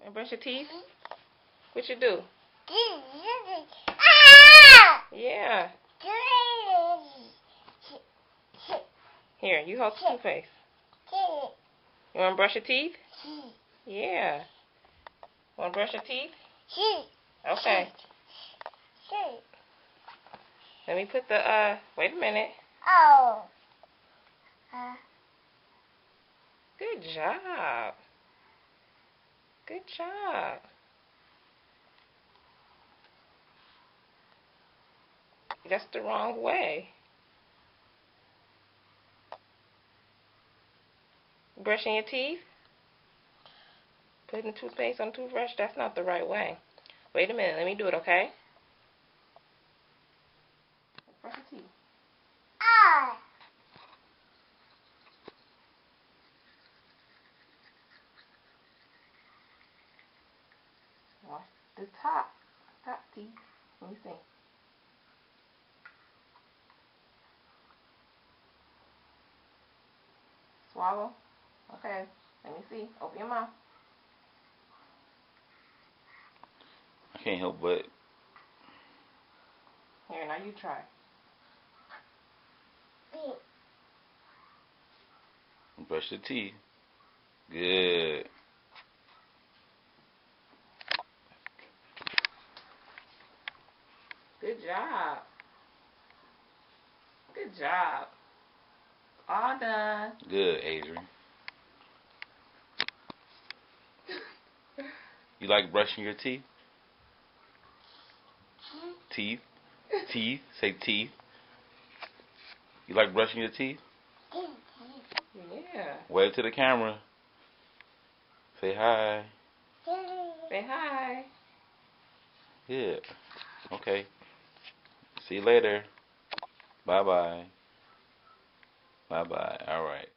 And brush your teeth? What you do? Yeah. Here, you hold the toothpaste. You want to brush your teeth? Yeah. Want to brush your teeth? Okay. Let me put the, wait a minute. Oh. Good job. Good job. That's the wrong way. Brushing your teeth? Putting the toothpaste on the toothbrush? That's not the right way. Wait a minute. Let me do it, okay? Brush your teeth. Wash the top teeth. Let me see. Swallow. Okay. Let me see. Open your mouth. I can't help but. Here, now you try. Brush your teeth. Good. Good job. Good job. All done. Good, Adrian. You like brushing your teeth? Teeth? Teeth? Say teeth. You like brushing your teeth? Yeah. Wave to the camera. Say hi. Say hi. Yeah. Okay. See you later. Bye-bye. Bye-bye. All right.